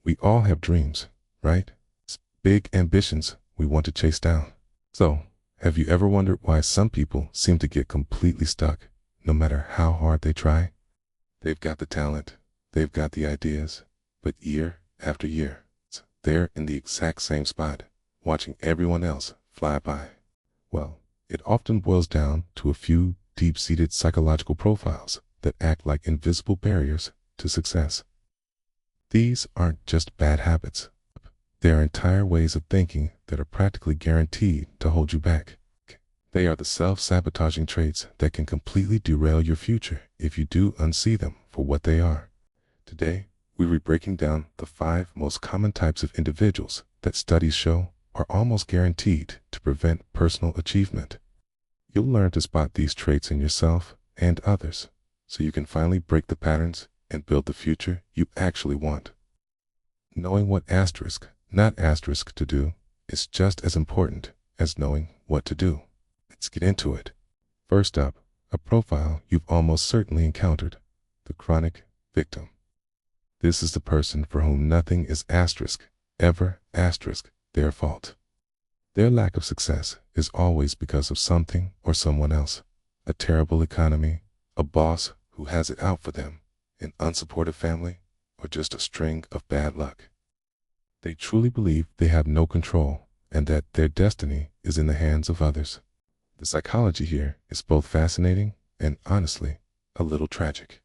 We all have dreams, right? Big ambitions we want to chase down. So, have you ever wondered why some people seem to get completely stuck, no matter how hard they try? They've got the talent, they've got the ideas, but year after year, they're in the exact same spot, watching everyone else fly by. Well, it often boils down to a few deep-seated psychological profiles that act like invisible barriers to success. These aren't just bad habits. They are entire ways of thinking that are practically guaranteed to hold you back. They are the self-sabotaging traits that can completely derail your future if you do unsee them for what they are. Today, we'll be breaking down the 5 most common types of individuals that studies show are almost guaranteed to prevent personal achievement. You'll learn to spot these traits in yourself and others, so you can finally break the patterns and build the future you actually want. Knowing what asterisk, not asterisk to do is just as important as knowing what to do. Let's get into it. First up, a profile you've almost certainly encountered, the chronic victim. This is the person for whom nothing is asterisk, ever asterisk, their fault. Their lack of success is always because of something or someone else. A terrible economy, a boss who has it out for them, an unsupportive family, or just a string of bad luck. They truly believe they have no control and that their destiny is in the hands of others. The psychology here is both fascinating and, honestly, a little tragic.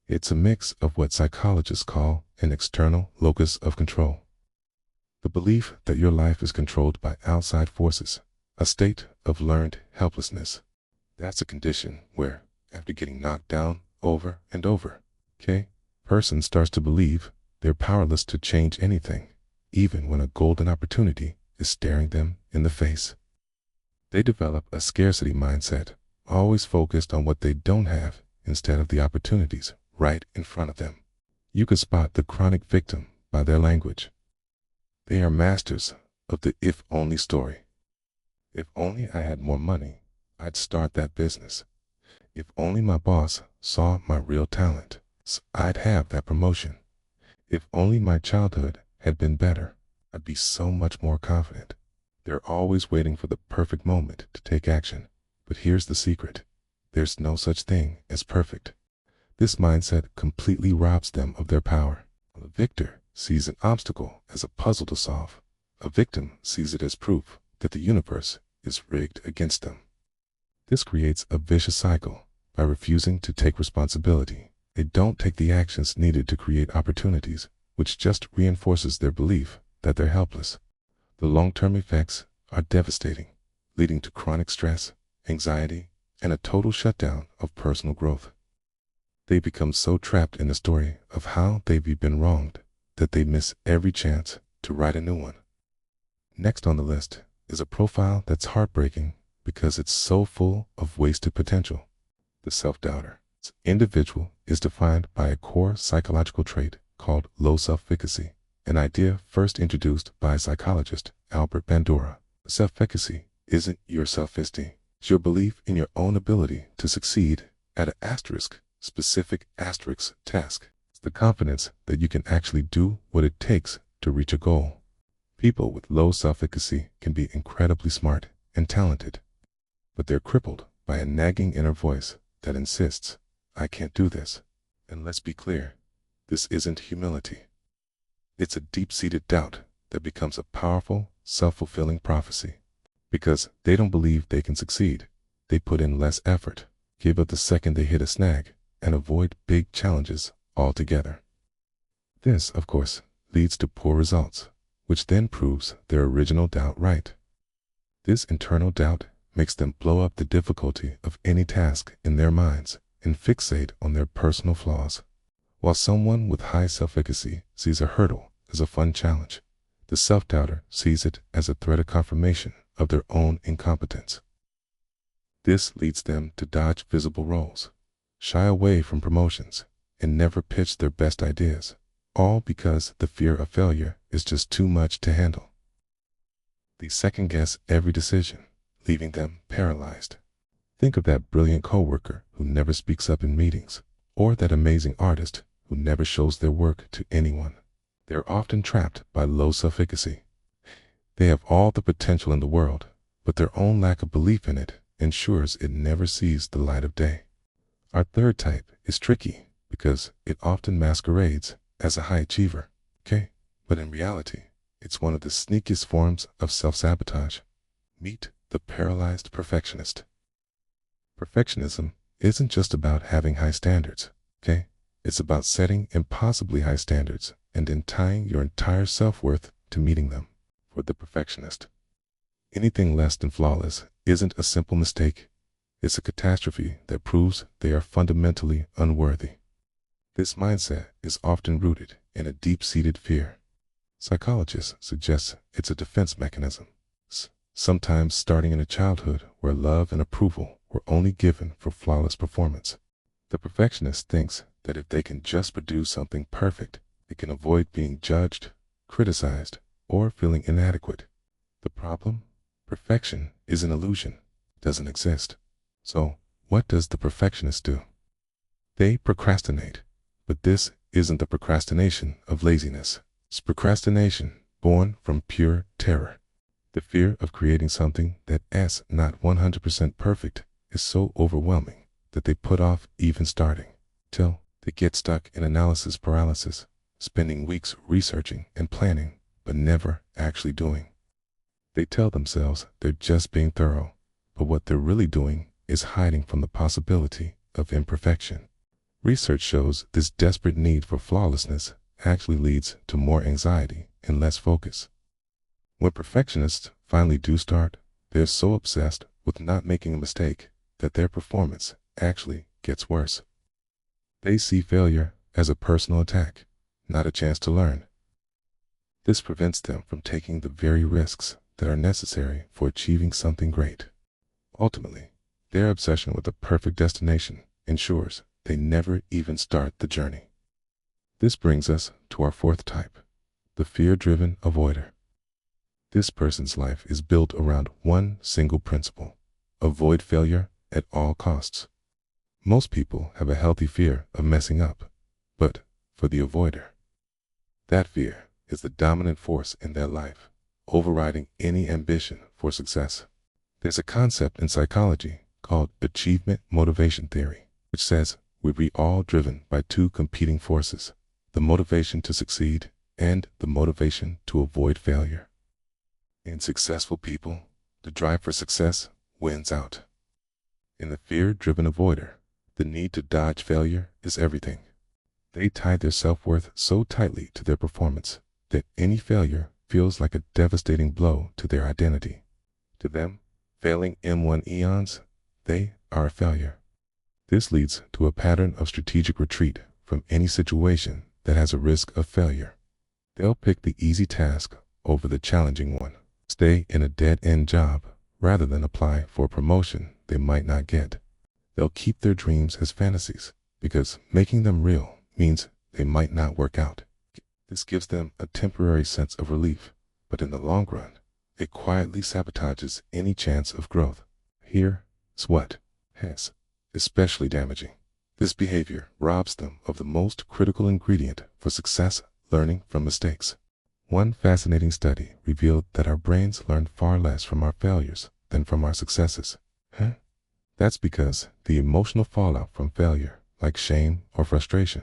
It's a mix of what psychologists call an external locus of control. The belief that your life is controlled by outside forces, a state of learned helplessness. That's a condition where, after getting knocked down over and over, person starts to believe they're powerless to change anything, even when a golden opportunity is staring them in the face. They develop a scarcity mindset, always focused on what they don't have instead of the opportunities right in front of them. You could spot the chronic victim by their language. They are masters of the if-only story. If only I had more money, I'd start that business. If only my boss saw my real talent, I'd have that promotion. If only my childhood had been better, I'd be so much more confident. They're always waiting for the perfect moment to take action. But here's the secret. There's no such thing as perfect. This mindset completely robs them of their power. The victor sees an obstacle as a puzzle to solve. A victim sees it as proof that the universe is rigged against them. This creates a vicious cycle. By refusing to take responsibility, they don't take the actions needed to create opportunities, which just reinforces their belief that they're helpless. The long-term effects are devastating, leading to chronic stress, anxiety, and a total shutdown of personal growth. They become so trapped in the story of how they've been wronged that they miss every chance to write a new one. Next on the list is a profile that's heartbreaking because it's so full of wasted potential. The self-doubter. This individual is defined by a core psychological trait called low self-efficacy, an idea first introduced by psychologist Albert Bandura. Self-efficacy isn't your self-esteem. It's your belief in your own ability to succeed at an specific task. It's the confidence that you can actually do what it takes to reach a goal. People with low self-efficacy can be incredibly smart and talented, but they're crippled by a nagging inner voice that insists, I can't do this. And let's be clear, this isn't humility. It's a deep-seated doubt that becomes a powerful, self-fulfilling prophecy. Because they don't believe they can succeed, they put in less effort, give up the second they hit a snag, and avoid big challenges altogether. This, of course, leads to poor results, which then proves their original doubt right. This internal doubt makes them blow up the difficulty of any task in their minds and fixate on their personal flaws. While someone with high self-efficacy sees a hurdle as a fun challenge, the self-doubter sees it as a threat of confirmation of their own incompetence. This leads them to dodge visible roles, shy away from promotions, and never pitch their best ideas, all because the fear of failure is just too much to handle. They second-guess every decision, leaving them paralyzed. Think of that brilliant coworker who never speaks up in meetings, or that amazing artist who never shows their work to anyone. They're often trapped by low self-efficacy. They have all the potential in the world, but their own lack of belief in it ensures it never sees the light of day. Our third type is tricky because it often masquerades as a high achiever, okay? But in reality, it's one of the sneakiest forms of self-sabotage. Meet the paralyzed perfectionist. Perfectionism isn't just about having high standards, okay? It's about setting impossibly high standards and then tying your entire self-worth to meeting them. For the perfectionist, anything less than flawless isn't a simple mistake. It's a catastrophe that proves they are fundamentally unworthy. This mindset is often rooted in a deep-seated fear. Psychologists suggest it's a defense mechanism, sometimes starting in a childhood where love and approval were only given for flawless performance. The perfectionist thinks that if they can just produce something perfect, they can avoid being judged, criticized, or feeling inadequate. The problem? Perfection is an illusion. It doesn't exist. So, what does the perfectionist do? They procrastinate. But this isn't the procrastination of laziness. It's procrastination born from pure terror. The fear of creating something that is not 100% perfect is so overwhelming that they put off even starting, till they get stuck in analysis paralysis, spending weeks researching and planning, but never actually doing. They tell themselves they're just being thorough, but what they're really doing is hiding from the possibility of imperfection. Research shows this desperate need for flawlessness actually leads to more anxiety and less focus. When perfectionists finally do start, they're so obsessed with not making a mistake that their performance actually gets worse. They see failure as a personal attack, not a chance to learn. This prevents them from taking the very risks that are necessary for achieving something great. Ultimately, their obsession with a perfect destination ensures they never even start the journey. This brings us to our fourth type, the fear-driven avoider. This person's life is built around one single principle: avoid failure at all costs. Most people have a healthy fear of messing up, but for the avoider, that fear is the dominant force in their life, overriding any ambition for success. There's a concept in psychology called achievement motivation theory, which says we're all driven by two competing forces: the motivation to succeed and the motivation to avoid failure. In successful people, the drive for success wins out. In the fear-driven avoider, the need to dodge failure is everything. They tie their self-worth so tightly to their performance that any failure feels like a devastating blow to their identity. To them, failing M1 eons, they are a failure. This leads to a pattern of strategic retreat from any situation that has a risk of failure. They'll pick the easy task over the challenging one, stay in a dead-end job rather than apply for a promotion they might not get. They'll keep their dreams as fantasies because making them real means they might not work out. This gives them a temporary sense of relief, but in the long run, it quietly sabotages any chance of growth. Here's what is especially damaging. This behavior robs them of the most critical ingredient for success: learning from mistakes. One fascinating study revealed that our brains learn far less from our failures than from our successes. That's because the emotional fallout from failure, like shame or frustration,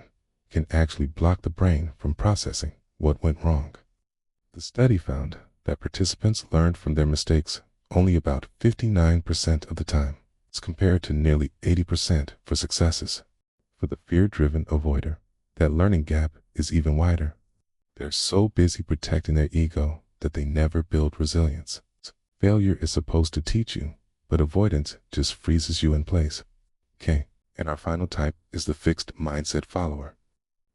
can actually block the brain from processing what went wrong. The study found that participants learned from their mistakes only about 59% of the time, as compared to nearly 80% for successes. For the fear-driven avoider, that learning gap is even wider. They're so busy protecting their ego that they never build resilience. Failure is supposed to teach you, but avoidance just freezes you in place. Okay, and our final type is the fixed mindset follower.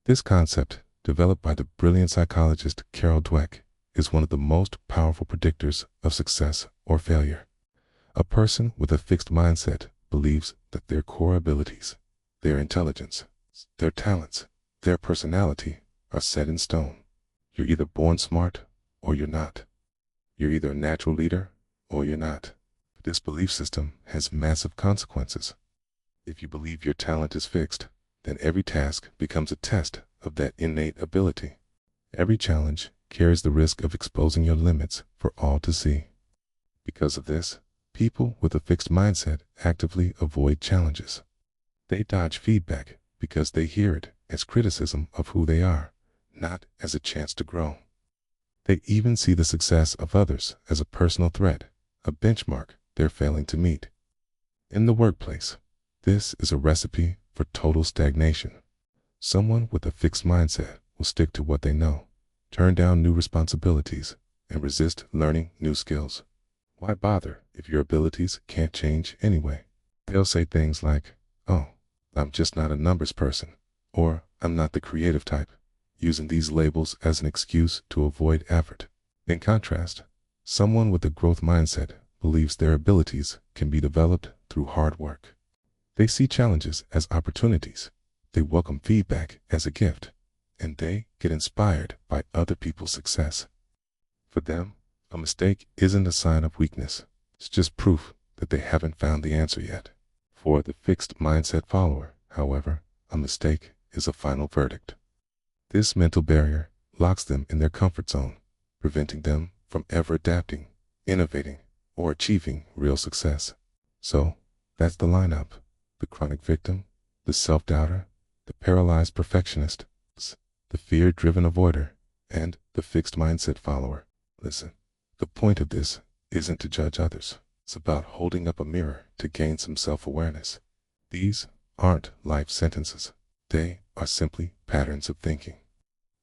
This concept, developed by the brilliant psychologist Carol Dweck, is one of the most powerful predictors of success or failure. A person with a fixed mindset believes that their core abilities, their intelligence, their talents, their personality are set in stone. You're either born smart or you're not. You're either a natural leader or you're not. This belief system has massive consequences. If you believe your talent is fixed, then every task becomes a test of that innate ability. Every challenge carries the risk of exposing your limits for all to see. Because of this, people with a fixed mindset actively avoid challenges. They dodge feedback because they hear it as criticism of who they are, not as a chance to grow. They even see the success of others as a personal threat, a benchmark they're failing to meet. In the workplace, this is a recipe for total stagnation. Someone with a fixed mindset will stick to what they know, turn down new responsibilities, and resist learning new skills. Why bother if your abilities can't change anyway? They'll say things like, "Oh, I'm just not a numbers person," or "I'm not the creative type," using these labels as an excuse to avoid effort. In contrast, someone with a growth mindset believes their abilities can be developed through hard work. They see challenges as opportunities, they welcome feedback as a gift, and they get inspired by other people's success. For them, a mistake isn't a sign of weakness, it's just proof that they haven't found the answer yet. For the fixed mindset follower, however, a mistake is a final verdict. This mental barrier locks them in their comfort zone, preventing them from ever adapting, innovating, or achieving real success. So, that's the lineup: the chronic victim, the self-doubter, the paralyzed perfectionist, the fear-driven avoider, and the fixed mindset follower. Listen, the point of this isn't to judge others. It's about holding up a mirror to gain some self-awareness. These aren't life sentences. They are simply patterns of thinking.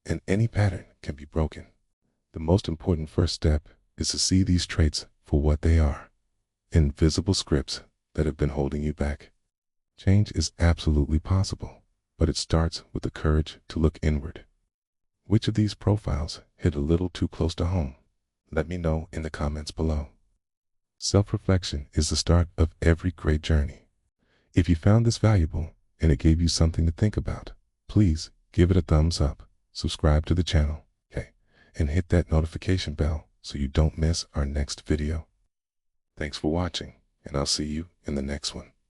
And any pattern can be broken. The most important first step is to see these traits for what they are: invisible scripts that have been holding you back. Change is absolutely possible, but it starts with the courage to look inward. Which of these profiles hit a little too close to home? Let me know in the comments below. Self-reflection is the start of every great journey. If you found this valuable and it gave you something to think about, please give it a thumbs up, subscribe to the channel, and hit that notification bell so you don't miss our next video. Thanks for watching, and I'll see you in the next one.